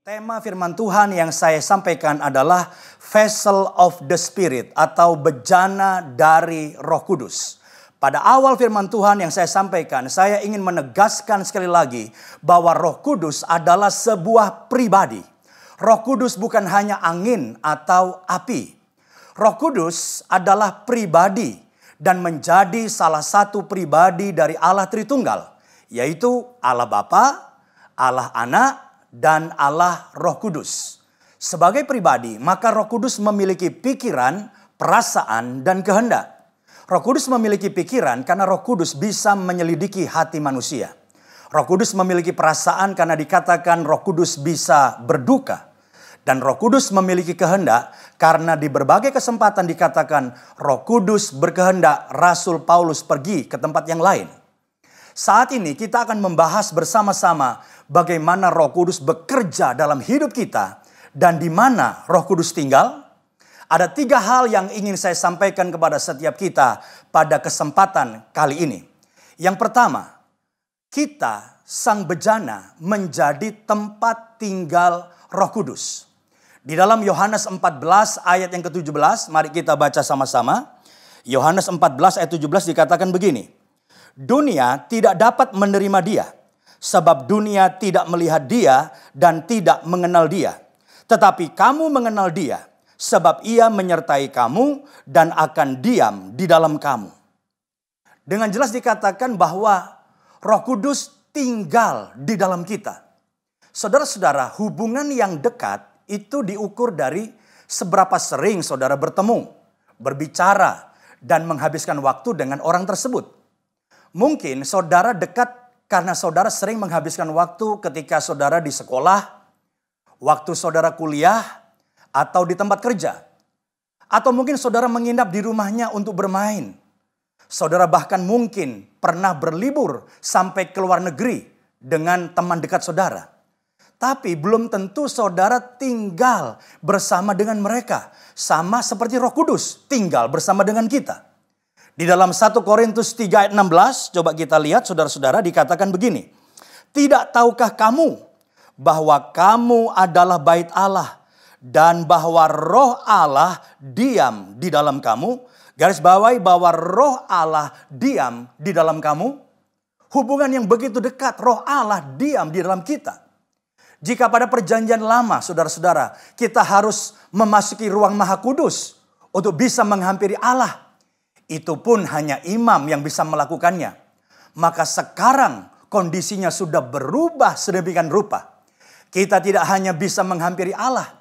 Tema firman Tuhan yang saya sampaikan adalah Vessel of the Spirit atau bejana dari Roh Kudus. Pada awal firman Tuhan yang saya sampaikan, saya ingin menegaskan sekali lagi bahwa Roh Kudus adalah sebuah pribadi. Roh Kudus bukan hanya angin atau api. Roh Kudus adalah pribadi dan menjadi salah satu pribadi dari Allah Tritunggal, yaitu Allah Bapa, Allah Anak, dan Allah Roh Kudus. Sebagai pribadi, maka Roh Kudus memiliki pikiran, perasaan, dan kehendak. Roh Kudus memiliki pikiran karena Roh Kudus bisa menyelidiki hati manusia. Roh Kudus memiliki perasaan karena dikatakan Roh Kudus bisa berduka. Dan Roh Kudus memiliki kehendak karena di berbagai kesempatan dikatakan Roh Kudus berkehendak Rasul Paulus pergi ke tempat yang lain. Saat ini kita akan membahas bersama-sama bagaimana Roh Kudus bekerja dalam hidup kita dan di mana Roh Kudus tinggal. Ada 3 hal yang ingin saya sampaikan kepada setiap kita pada kesempatan kali ini. Yang pertama, kita sang bejana menjadi tempat tinggal Roh Kudus. Di dalam Yohanes 14 ayat yang ke-17, mari kita baca sama-sama. Yohanes 14 ayat 17 dikatakan begini. Dunia tidak dapat menerima dia, sebab dunia tidak melihat dia dan tidak mengenal dia. Tetapi kamu mengenal dia, sebab ia menyertai kamu dan akan diam di dalam kamu. Dengan jelas dikatakan bahwa Roh Kudus tinggal di dalam kita. Saudara-saudara, hubungan yang dekat itu diukur dari seberapa sering saudara bertemu, berbicara, dan menghabiskan waktu dengan orang tersebut. Mungkin saudara dekat karena saudara sering menghabiskan waktu ketika saudara di sekolah, waktu saudara kuliah, atau di tempat kerja. Atau mungkin saudara menginap di rumahnya untuk bermain. Saudara bahkan mungkin pernah berlibur sampai ke luar negeri dengan teman dekat saudara. Tapi belum tentu saudara tinggal bersama dengan mereka. Sama seperti Roh Kudus tinggal bersama dengan kita. Di dalam 1 Korintus 3 ayat 16, coba kita lihat saudara-saudara dikatakan begini. Tidak tahukah kamu bahwa kamu adalah bait Allah dan bahwa Roh Allah diam di dalam kamu? Garis bawahi bahwa Roh Allah diam di dalam kamu. Hubungan yang begitu dekat, Roh Allah diam di dalam kita. Jika pada perjanjian lama, saudara-saudara, kita harus memasuki ruang Maha Kudus untuk bisa menghampiri Allah. Itu pun hanya imam yang bisa melakukannya. Maka sekarang kondisinya sudah berubah sedemikian rupa. Kita tidak hanya bisa menghampiri Allah,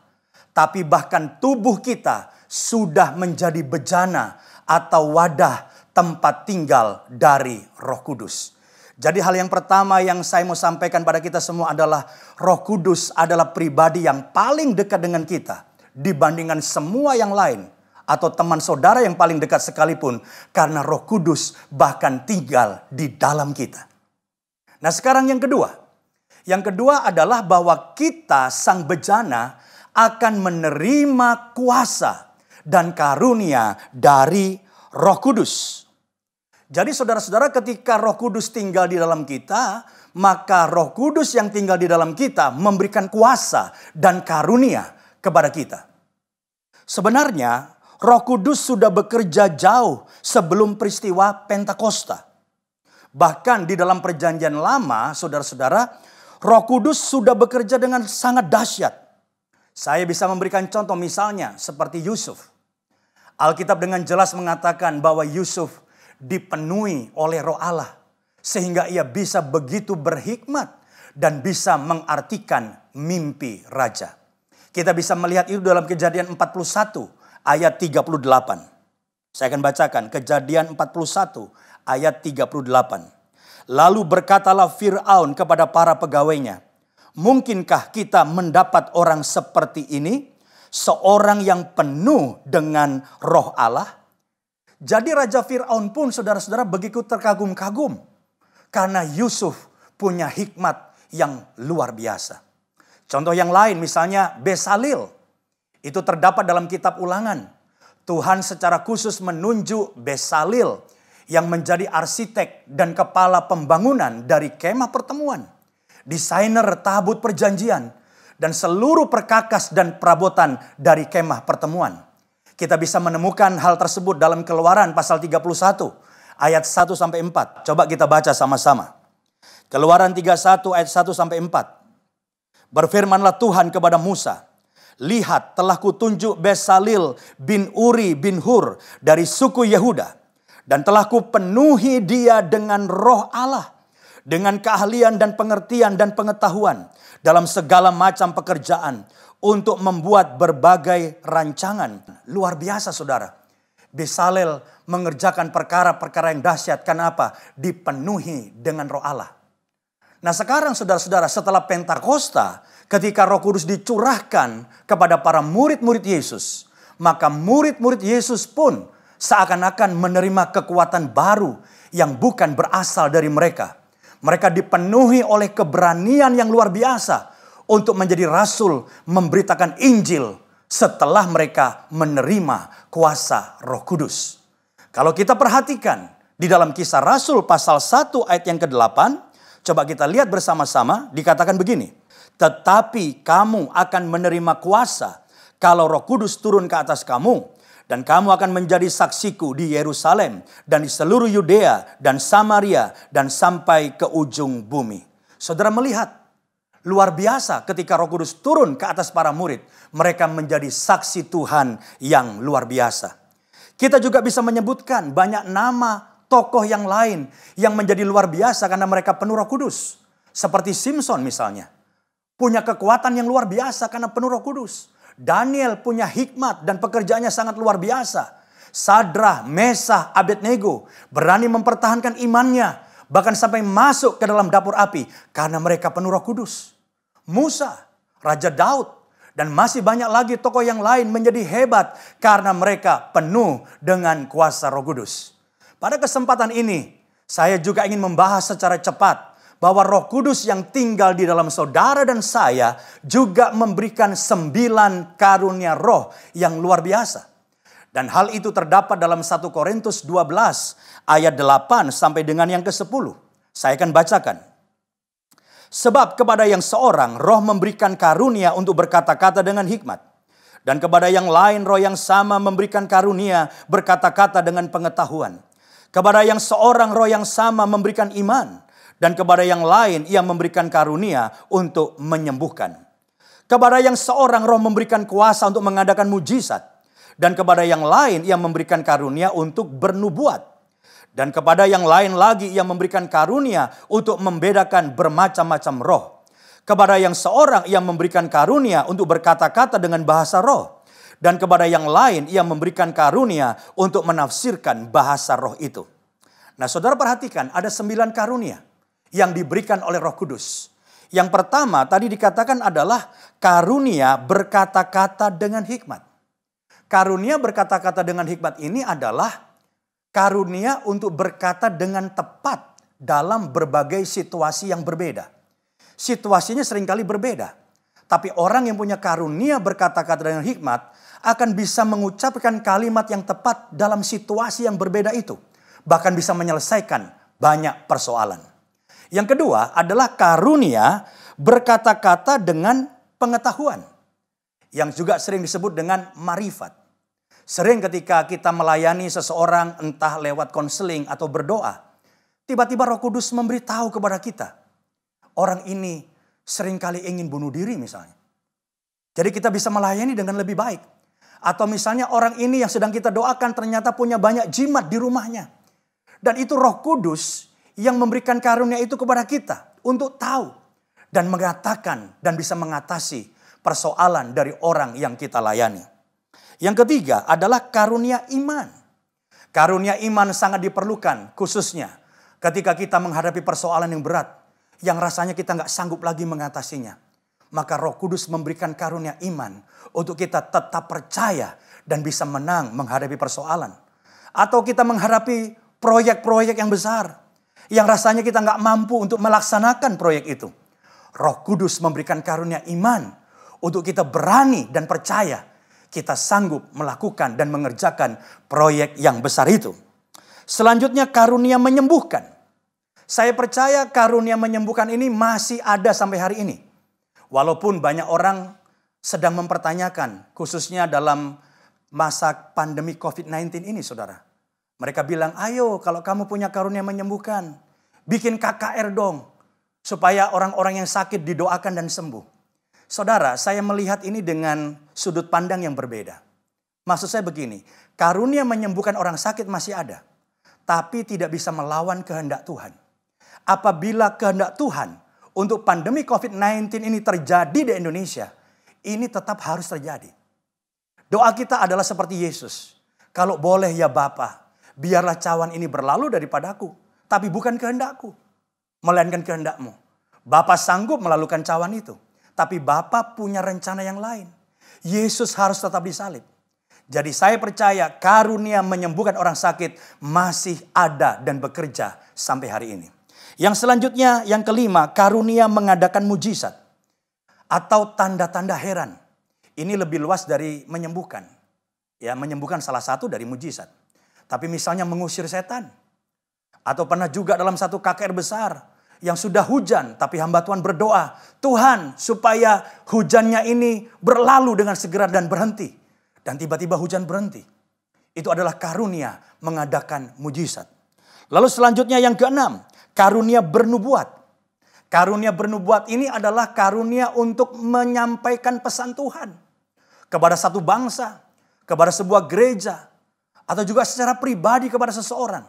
tapi bahkan tubuh kita sudah menjadi bejana atau wadah tempat tinggal dari Roh Kudus. Jadi hal yang pertama yang saya mau sampaikan pada kita semua adalah Roh Kudus adalah pribadi yang paling dekat dengan kita dibandingkan semua yang lain. Atau teman saudara yang paling dekat sekalipun. Karena Roh Kudus bahkan tinggal di dalam kita. Nah sekarang yang kedua. Yang kedua adalah bahwa kita sang bejana akan menerima kuasa dan karunia dari Roh Kudus. Jadi saudara-saudara ketika Roh Kudus tinggal di dalam kita. Maka Roh Kudus yang tinggal di dalam kita memberikan kuasa dan karunia kepada kita. Sebenarnya Roh Kudus sudah bekerja jauh sebelum peristiwa Pentakosta. Bahkan di dalam perjanjian lama, saudara-saudara, Roh Kudus sudah bekerja dengan sangat dahsyat. Saya bisa memberikan contoh misalnya seperti Yusuf. Alkitab dengan jelas mengatakan bahwa Yusuf dipenuhi oleh Roh Allah. Sehingga ia bisa begitu berhikmat dan bisa mengartikan mimpi raja. Kita bisa melihat itu dalam Kejadian 41. Ayat 38. Saya akan bacakan Kejadian 41 ayat 38. Lalu berkatalah Fir'aun kepada para pegawainya, mungkinkah kita mendapat orang seperti ini? Seorang yang penuh dengan Roh Allah? Jadi Raja Fir'aun pun saudara-saudara begitu terkagum-kagum. Karena Yusuf punya hikmat yang luar biasa. Contoh yang lain misalnya Besalil. Itu terdapat dalam kitab Ulangan. Tuhan secara khusus menunjuk Besalil yang menjadi arsitek dan kepala pembangunan dari kemah pertemuan. Desainer tabut perjanjian. dan seluruh perkakas dan perabotan dari kemah pertemuan. Kita bisa menemukan hal tersebut dalam Keluaran pasal 31 ayat 1 sampai 4. Coba kita baca sama-sama. Keluaran 31 ayat 1 sampai 4. Berfirmanlah Tuhan kepada Musa, lihat, telah kutunjuk Besalil bin Uri bin Hur dari suku Yehuda, dan telah kupenuhi dia dengan roh Allah, dengan keahlian dan pengertian dan pengetahuan dalam segala macam pekerjaan, untuk membuat berbagai rancangan. Luar biasa, saudara. Besalil mengerjakan perkara-perkara yang dahsyat. Kenapa? Dipenuhi dengan roh Allah. Nah sekarang saudara-saudara, setelah Pentakosta, ketika Roh Kudus dicurahkan kepada para murid-murid Yesus, maka murid-murid Yesus pun seakan-akan menerima kekuatan baru yang bukan berasal dari mereka. Mereka dipenuhi oleh keberanian yang luar biasa untuk menjadi rasul, memberitakan Injil setelah mereka menerima kuasa Roh Kudus. Kalau kita perhatikan di dalam Kisah Rasul pasal 1 ayat yang ke-8, coba kita lihat bersama-sama, dikatakan begini. Tetapi kamu akan menerima kuasa kalau Roh Kudus turun ke atas kamu, dan kamu akan menjadi saksiku di Yerusalem dan di seluruh Yudea dan Samaria dan sampai ke ujung bumi. Saudara melihat, luar biasa ketika Roh Kudus turun ke atas para murid, mereka menjadi saksi Tuhan yang luar biasa. Kita juga bisa menyebutkan banyak nama tokoh yang lain yang menjadi luar biasa karena mereka penuh Roh Kudus. Seperti Simson misalnya. Punya kekuatan yang luar biasa karena penuh Roh Kudus. Daniel punya hikmat dan pekerjaannya sangat luar biasa. Sadrah, Mesah, Abednego berani mempertahankan imannya. Bahkan sampai masuk ke dalam dapur api karena mereka penuh Roh Kudus. Musa, Raja Daud, dan masih banyak lagi tokoh yang lain menjadi hebat karena mereka penuh dengan kuasa Roh Kudus. Pada kesempatan ini, saya juga ingin membahas secara cepat bahwa Roh Kudus yang tinggal di dalam saudara dan saya juga memberikan 9 karunia roh yang luar biasa. Dan hal itu terdapat dalam 1 Korintus 12 ayat 8 sampai dengan yang ke-10. Saya akan bacakan. Sebab kepada yang seorang roh memberikan karunia untuk berkata-kata dengan hikmat. Dan kepada yang lain roh yang sama memberikan karunia berkata-kata dengan pengetahuan. Kepada yang seorang roh yang sama memberikan iman. Dan kepada yang lain ia memberikan karunia untuk menyembuhkan. Kepada yang seorang roh memberikan kuasa untuk mengadakan mujizat. Dan kepada yang lain ia memberikan karunia untuk bernubuat. Dan kepada yang lain lagi ia memberikan karunia untuk membedakan bermacam-macam roh. Kepada yang seorang ia memberikan karunia untuk berkata-kata dengan bahasa roh. Dan kepada yang lain ia memberikan karunia untuk menafsirkan bahasa roh itu. Nah saudara perhatikan, ada 9 karunia yang diberikan oleh Roh Kudus. Yang pertama tadi dikatakan adalah karunia berkata-kata dengan hikmat. Karunia berkata-kata dengan hikmat ini adalah karunia untuk berkata dengan tepat dalam berbagai situasi yang berbeda. Situasinya seringkali berbeda. Tapi orang yang punya karunia berkata-kata dengan hikmat akan bisa mengucapkan kalimat yang tepat dalam situasi yang berbeda itu. Bahkan bisa menyelesaikan banyak persoalan. Yang kedua adalah karunia berkata-kata dengan pengetahuan. Yang juga sering disebut dengan marifat. Sering ketika kita melayani seseorang entah lewat konseling atau berdoa. Tiba-tiba Roh Kudus memberitahu kepada kita. Orang ini seringkali ingin bunuh diri misalnya. Jadi kita bisa melayani dengan lebih baik. Atau misalnya orang ini yang sedang kita doakan ternyata punya banyak jimat di rumahnya. Dan itu Roh Kudus yang memberikan karunia itu kepada kita. Untuk tahu dan mengatakan dan bisa mengatasi persoalan dari orang yang kita layani. Yang ketiga adalah karunia iman. Karunia iman sangat diperlukan khususnya ketika kita menghadapi persoalan yang berat. Yang rasanya kita nggak sanggup lagi mengatasinya. Maka Roh Kudus memberikan karunia iman untuk kita tetap percaya dan bisa menang menghadapi persoalan. Atau kita menghadapi proyek-proyek yang besar yang rasanya kita nggak mampu untuk melaksanakan proyek itu. Roh Kudus memberikan karunia iman untuk kita berani dan percaya kita sanggup melakukan dan mengerjakan proyek yang besar itu. Selanjutnya karunia menyembuhkan. Saya percaya karunia menyembuhkan ini masih ada sampai hari ini. Walaupun banyak orang sedang mempertanyakan, khususnya dalam masa pandemi COVID-19 ini, saudara. Mereka bilang, ayo kalau kamu punya karunia menyembuhkan, bikin KKR dong. Supaya orang-orang yang sakit didoakan dan sembuh. Saudara, saya melihat ini dengan sudut pandang yang berbeda. Maksud saya begini, karunia menyembuhkan orang sakit masih ada. Tapi tidak bisa melawan kehendak Tuhan. Apabila kehendak Tuhan untuk pandemi COVID-19 ini terjadi di Indonesia, ini tetap harus terjadi. Doa kita adalah seperti Yesus. Kalau boleh ya Bapa, biarlah cawan ini berlalu daripadaku. Tapi bukan kehendakku, melainkan kehendakmu. Bapa sanggup melalukan cawan itu. Tapi Bapa punya rencana yang lain. Yesus harus tetap disalib. Jadi saya percaya karunia menyembuhkan orang sakit masih ada dan bekerja sampai hari ini. Yang selanjutnya, yang kelima, karunia mengadakan mujizat. Atau tanda-tanda heran. Ini lebih luas dari menyembuhkan. Ya, menyembuhkan salah satu dari mujizat. Tapi misalnya mengusir setan. Atau pernah juga dalam satu KKR besar yang sudah hujan, tapi hamba Tuhan berdoa, Tuhan supaya hujannya ini berlalu dengan segera dan berhenti. Dan tiba-tiba hujan berhenti. Itu adalah karunia mengadakan mujizat. Lalu selanjutnya yang keenam, karunia bernubuat. Karunia bernubuat ini adalah karunia untuk menyampaikan pesan Tuhan kepada satu bangsa, kepada sebuah gereja, atau juga secara pribadi kepada seseorang.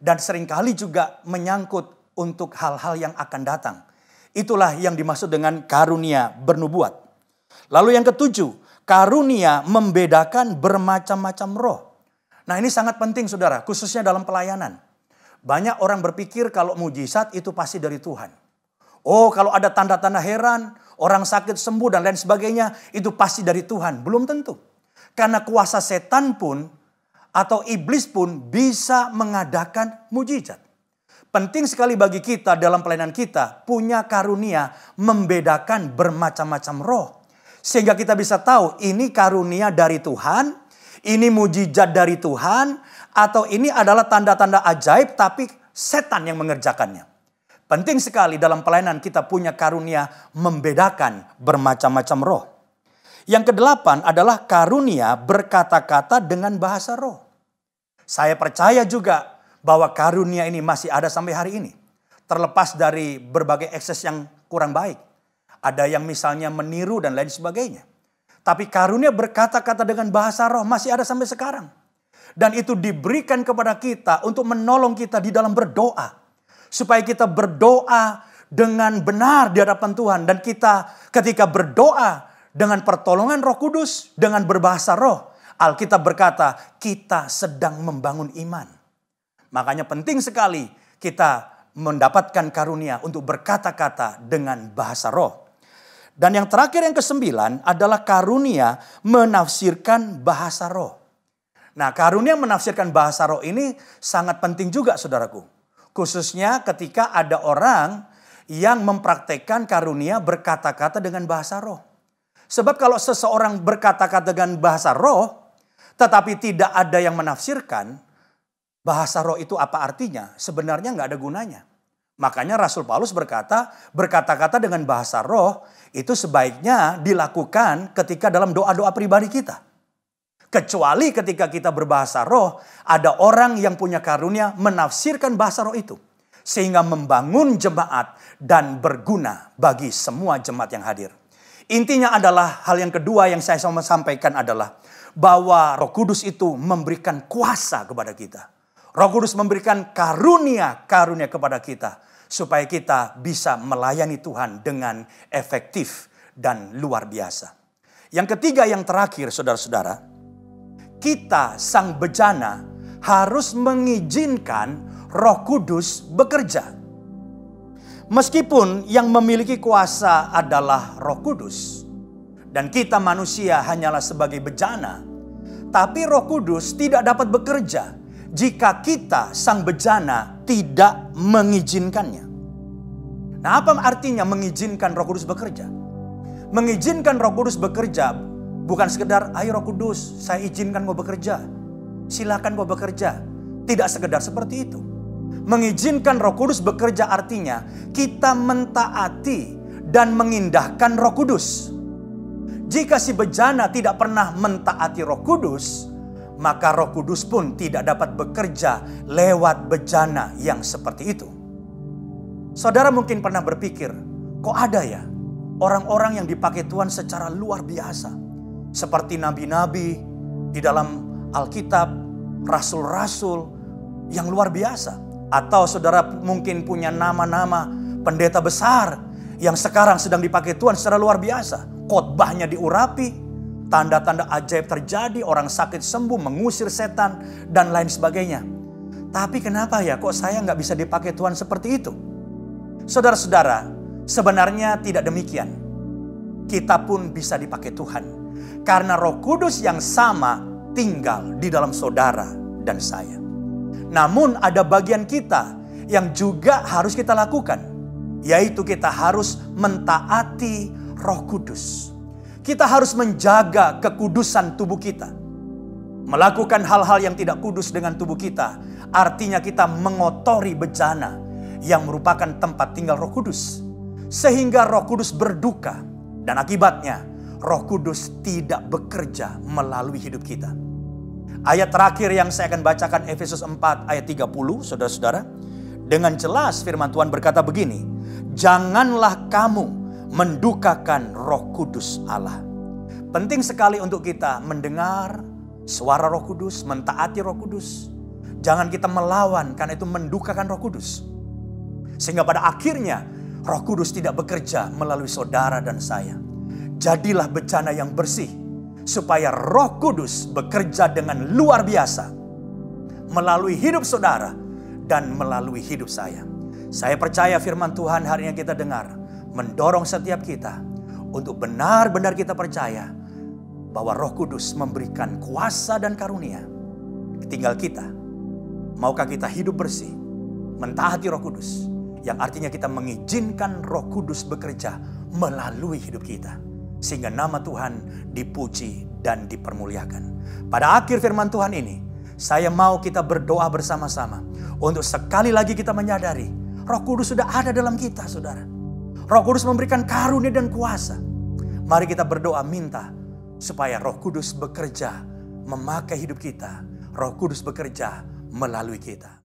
Dan seringkali juga menyangkut untuk hal-hal yang akan datang. Itulah yang dimaksud dengan karunia bernubuat. Lalu yang ketujuh, karunia membedakan bermacam-macam roh. Nah ini sangat penting saudara, khususnya dalam pelayanan. Banyak orang berpikir kalau mujizat itu pasti dari Tuhan. Oh kalau ada tanda-tanda heran, orang sakit sembuh dan lain sebagainya, itu pasti dari Tuhan. Belum tentu. Karena kuasa setan pun atau iblis pun bisa mengadakan mujizat. Penting sekali bagi kita dalam pelayanan kita punya karunia membedakan bermacam-macam roh. Sehingga kita bisa tahu ini karunia dari Tuhan, ini mujizat dari Tuhan, atau ini adalah tanda-tanda ajaib tapi setan yang mengerjakannya. Penting sekali dalam pelayanan kita punya karunia membedakan bermacam-macam roh. Yang kedelapan adalah karunia berkata-kata dengan bahasa roh. Saya percaya juga bahwa karunia ini masih ada sampai hari ini. Terlepas dari berbagai ekses yang kurang baik. Ada yang misalnya meniru dan lain sebagainya. Tapi karunia berkata-kata dengan bahasa roh masih ada sampai sekarang. Dan itu diberikan kepada kita untuk menolong kita di dalam berdoa. Supaya kita berdoa dengan benar di hadapan Tuhan. Dan kita ketika berdoa dengan pertolongan Roh Kudus, dengan berbahasa roh, Alkitab berkata kita sedang membangun iman. Makanya penting sekali kita mendapatkan karunia untuk berkata-kata dengan bahasa roh. Dan yang terakhir yang kesembilan adalah karunia menafsirkan bahasa roh. Nah karunia menafsirkan bahasa roh ini sangat penting juga saudaraku. Khususnya ketika ada orang yang mempraktekkan karunia berkata-kata dengan bahasa roh. Sebab kalau seseorang berkata-kata dengan bahasa roh, tetapi tidak ada yang menafsirkan, bahasa roh itu apa artinya? Sebenarnya nggak ada gunanya. Makanya Rasul Paulus berkata-kata dengan bahasa roh itu sebaiknya dilakukan ketika dalam doa-doa pribadi kita. Kecuali ketika kita berbahasa roh, ada orang yang punya karunia menafsirkan bahasa roh itu. Sehingga membangun jemaat dan berguna bagi semua jemaat yang hadir. Intinya adalah hal yang kedua yang saya mau sampaikan adalah bahwa Roh Kudus itu memberikan kuasa kepada kita. Roh Kudus memberikan karunia kepada kita. Supaya kita bisa melayani Tuhan dengan efektif dan luar biasa. Yang ketiga yang terakhir saudara-saudara. Kita sang bejana harus mengizinkan Roh Kudus bekerja. Meskipun yang memiliki kuasa adalah Roh Kudus. Dan kita manusia hanyalah sebagai bejana. Tapi Roh Kudus tidak dapat bekerja jika kita sang bejana tidak mengizinkannya. Nah apa artinya mengizinkan Roh Kudus bekerja? Mengizinkan Roh Kudus bekerja bukan sekedar ayo Roh Kudus saya izinkan kau bekerja. Silakan kau bekerja. Tidak sekedar seperti itu. Mengizinkan Roh Kudus bekerja artinya kita mentaati dan mengindahkan Roh Kudus. Jika si bejana tidak pernah mentaati Roh Kudus, maka Roh Kudus pun tidak dapat bekerja lewat bejana yang seperti itu. Saudara mungkin pernah berpikir, kok ada ya orang-orang yang dipakai Tuhan secara luar biasa, seperti nabi-nabi di dalam Alkitab, rasul-rasul yang luar biasa. Atau saudara mungkin punya nama-nama pendeta besar yang sekarang sedang dipakai Tuhan secara luar biasa. Khotbahnya diurapi, tanda-tanda ajaib terjadi, orang sakit sembuh, mengusir setan, dan lain sebagainya. Tapi kenapa ya kok saya nggak bisa dipakai Tuhan seperti itu? Saudara-saudara, sebenarnya tidak demikian. Kita pun bisa dipakai Tuhan. Karena Roh Kudus yang sama tinggal di dalam saudara dan saya. Namun ada bagian kita yang juga harus kita lakukan, yaitu kita harus mentaati Roh Kudus. Kita harus menjaga kekudusan tubuh kita. Melakukan hal-hal yang tidak kudus dengan tubuh kita, artinya kita mengotori bejana yang merupakan tempat tinggal Roh Kudus. Sehingga Roh Kudus berduka, dan akibatnya Roh Kudus tidak bekerja melalui hidup kita. Ayat terakhir yang saya akan bacakan, Efesus 4 ayat 30, saudara-saudara. Dengan jelas firman Tuhan berkata begini, janganlah kamu mendukakan Roh Kudus Allah. Penting sekali untuk kita mendengar suara Roh Kudus, mentaati Roh Kudus. Jangan kita melawan, karena itu mendukakan Roh Kudus. Sehingga pada akhirnya Roh Kudus tidak bekerja melalui saudara dan saya. Jadilah bejana yang bersih, supaya Roh Kudus bekerja dengan luar biasa melalui hidup saudara dan melalui hidup saya. Saya percaya firman Tuhan hari yang kita dengar mendorong setiap kita untuk benar-benar kita percaya bahwa Roh Kudus memberikan kuasa dan karunia. Tinggal kita, maukah kita hidup bersih, mentaati Roh Kudus, yang artinya kita mengizinkan Roh Kudus bekerja melalui hidup kita, sehingga nama Tuhan dipuji dan dipermuliakan. Pada akhir firman Tuhan ini, saya mau kita berdoa bersama-sama untuk sekali lagi kita menyadari Roh Kudus sudah ada dalam kita, saudara. Roh Kudus memberikan karunia dan kuasa. Mari kita berdoa minta supaya Roh Kudus bekerja memakai hidup kita. Roh Kudus bekerja melalui kita.